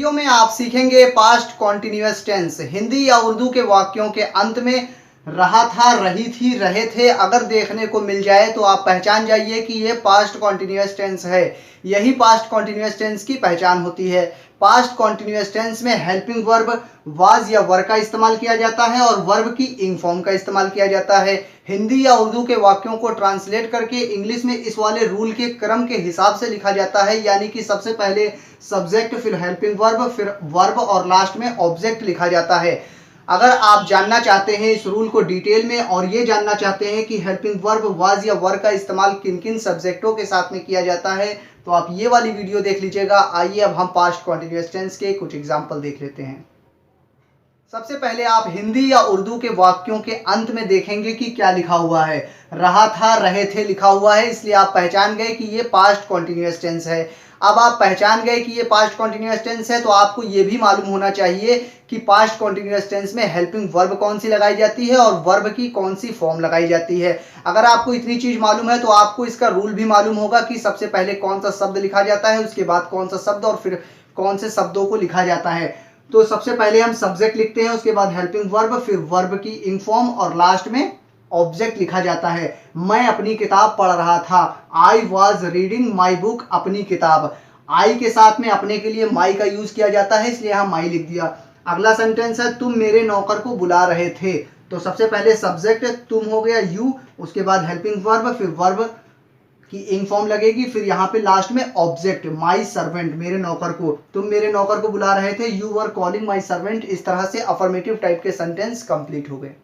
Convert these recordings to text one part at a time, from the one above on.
Video में आप सीखेंगे पास्ट कॉन्टिन्यूअस टेंस। हिंदी या उर्दू के वाक्यों के अंत में रहा था, रही थी, रहे थे अगर देखने को मिल जाए तो आप पहचान जाइए कि ये पास्ट कॉन्टिन्यूअस टेंस है। यही पास्ट कॉन्टिन्यूअस टेंस की पहचान होती है। पास्ट कॉन्टिन्यूअस टेंस में हेल्पिंग वर्ब वाज या वर का इस्तेमाल किया जाता है और वर्ब की इंग फॉर्म का इस्तेमाल किया जाता है। हिंदी या उर्दू के वाक्यों को ट्रांसलेट करके इंग्लिश में इस वाले रूल के क्रम के हिसाब से लिखा जाता है, यानी कि सबसे पहले सब्जेक्ट, फिर हेल्पिंग वर्ब, फिर वर्ब और लास्ट में ऑब्जेक्ट लिखा जाता है। अगर आप जानना चाहते हैं इस रूल को डिटेल में और ये जानना चाहते हैं कि हेल्पिंग वर्ब वाज या वर का इस्तेमाल किन किन सब्जेक्टों के साथ में किया जाता है, तो आप ये वाली वीडियो देख लीजिएगा। आइए अब हम पास्ट कॉन्टिन्यूअस टेंस के कुछ एग्जाम्पल देख लेते हैं। सबसे पहले आप हिंदी या उर्दू के वाक्यों के अंत में देखेंगे कि क्या लिखा हुआ है। रहा था, रहे थे लिखा हुआ है, इसलिए आप पहचान गए कि ये पास्ट कॉन्टिन्यूअस टेंस है। अब आप पहचान गए कि ये पास्ट कॉन्टिन्यूअस टेंस है तो आपको ये भी मालूम होना चाहिए कि पास्ट कॉन्टिन्यूअस टेंस में हेल्पिंग वर्ब कौन सी लगाई जाती है और वर्ब की कौन सी फॉर्म लगाई जाती है। अगर आपको इतनी चीज मालूम है तो आपको इसका रूल भी मालूम होगा कि सबसे पहले कौन सा शब्द लिखा जाता है, उसके बाद कौन सा शब्द और फिर कौन से शब्दों को लिखा जाता है। तो सबसे पहले हम सब्जेक्ट लिखते हैं, उसके बाद हेल्पिंग वर्ब, फिर वर्ब की इंग फॉर्म और लास्ट में ऑब्जेक्ट लिखा जाता है। मैं अपनी किताब पढ़ रहा था, I was reading my book, अपनी किताब। आई के साथ में अपने के लिए माई का यूज किया जाता है, इसलिए हम माई लिख दिया। अगला सेंटेंस है तुम मेरे नौकर को बुला रहे थे। तो सबसे पहले सब्जेक्ट तुम हो गया, यू, उसके बाद हेल्पिंग वर्ब, फिर वर्ब की इंग फॉर्म लगेगी, फिर यहाँ पे लास्ट में ऑब्जेक्ट माई सर्वेंट, मेरे नौकर को। तुम मेरे नौकर को बुला रहे थे, you were calling my servant. इस तरह से अफर्मेटिव टाइप के सेंटेंस कंप्लीट हो गए।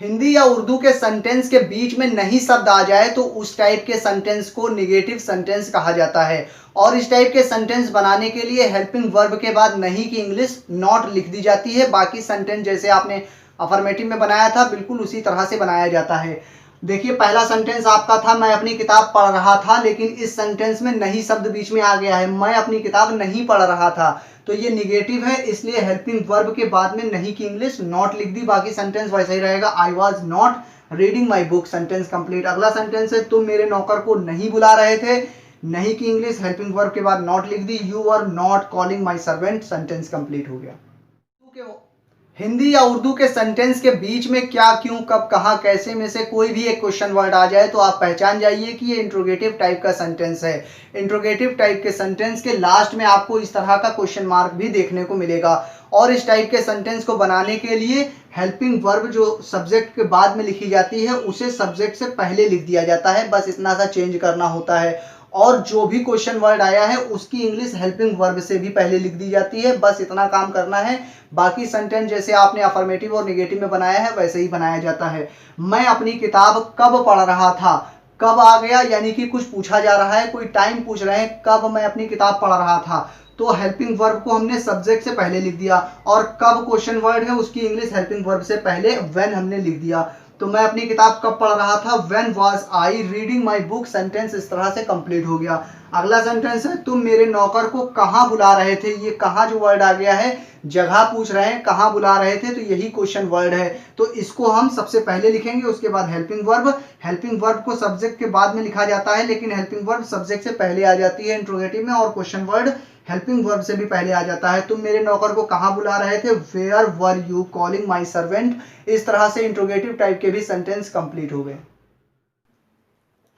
हिंदी या उर्दू के सेंटेंस के बीच में नहीं शब्द आ जाए तो उस टाइप के सेंटेंस को निगेटिव सेंटेंस कहा जाता है। और इस टाइप के सेंटेंस बनाने के लिए हेल्पिंग वर्ब के बाद नहीं की इंग्लिश नॉट लिख दी जाती है। बाकी सेंटेंस जैसे आपने अफर्मेटिव में बनाया था बिल्कुल उसी तरह से बनाया जाता है। देखिए पहला सेंटेंस आपका था मैं अपनी किताब पढ़ रहा था, लेकिन इस सेंटेंस में नहीं शब्द बीच में आ गया है, मैं अपनी किताब नहीं पढ़ रहा था, तो ये निगेटिव है, इसलिए हेल्पिंग वर्ब के बाद में नहीं की इंग्लिश नॉट लिख दी। बाकी सेंटेंस वैसा ही रहेगा, I was not reading my book, sentence complete. अगला सेंटेंस है तुम मेरे नौकर को नहीं बुला रहे थे, नहीं की इंग्लिश हेल्पिंग वर्ब के बाद नॉट लिख दी, you are not calling my servant, sentence complete हो गया। हिंदी या उर्दू के सेंटेंस के बीच में क्या, क्यों, कब, कहां, कैसे में से कोई भी एक क्वेश्चन वर्ड आ जाए तो आप पहचान जाइए कि ये इंट्रोगेटिव टाइप का सेंटेंस है। इंट्रोगेटिव टाइप के सेंटेंस के लास्ट में आपको इस तरह का क्वेश्चन मार्क भी देखने को मिलेगा। और इस टाइप के सेंटेंस को बनाने के लिए हेल्पिंग वर्ब जो सब्जेक्ट के बाद में लिखी जाती है उसे सब्जेक्ट से पहले लिख दिया जाता है, बस इतना सा चेंज करना होता है। और जो भी क्वेश्चन वर्ड आया है उसकी इंग्लिश हेल्पिंग वर्ब से भी पहले लिख दी जाती है, बस इतना काम करना है। बाकी सेंटेंस जैसे आपने अफर्मेटिव और नेगेटिव में बनाया है वैसे ही बनाया जाता है। मैं अपनी किताब कब पढ़ रहा था, कब आ गया यानी कि कुछ पूछा जा रहा है, कोई टाइम पूछ रहे हैं, कब मैं अपनी किताब पढ़ रहा था, तो हेल्पिंग वर्ब को हमने सब्जेक्ट से पहले लिख दिया। और कब क्वेश्चन वर्ड है उसकी इंग्लिश हेल्पिंग वर्ब से पहले व्हेन हमने लिख दिया। तो मैं अपनी किताब कब पढ़ रहा था, when was I reading my book, sentence इस तरह से कंप्लीट हो गया। अगला सेंटेंस है तुम मेरे नौकर को कहाँ बुला रहे थे। ये कहाँ जो वर्ड आ गया है, जगह पूछ रहे हैं, कहाँ बुला रहे थे, तो यही क्वेश्चन वर्ड है, तो इसको हम सबसे पहले लिखेंगे, उसके बाद हेल्पिंग वर्ब। हेल्पिंग वर्ब को सब्जेक्ट के बाद में लिखा जाता है, लेकिन हेल्पिंग वर्ब सब्जेक्ट से पहले आ जाती है इंट्रोगेटिव में, और क्वेश्चन वर्ड हेल्पिंग वर्ब से भी पहले आ जाता है। तुम मेरे नौकर को कहाँ बुला रहे थे, where were you calling my servant. इस तरह से इंट्रोगेटिव टाइप के भी सेंटेंस कंप्लीट हो गए।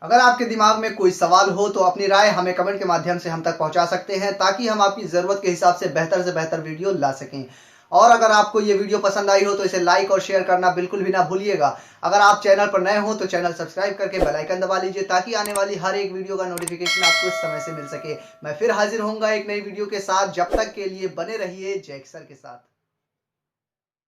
अगर आपके दिमाग में कोई सवाल हो तो अपनी राय हमें कमेंट के माध्यम से हम तक पहुंचा सकते हैं, ताकि हम आपकी जरूरत के हिसाब से बेहतर वीडियो ला सकें। और अगर आपको ये वीडियो पसंद आई हो तो इसे लाइक और शेयर करना बिल्कुल भी ना भूलिएगा। अगर आप चैनल पर नए हो तो चैनल सब्सक्राइब करके बेल आइकन दबा लीजिए, ताकि आने वाली हर एक वीडियो का नोटिफिकेशन आपको इस समय से मिल सके। मैं फिर हाजिर होऊंगा एक नई वीडियो के साथ, जब तक के लिए बने रहिए जैक्सर के साथ।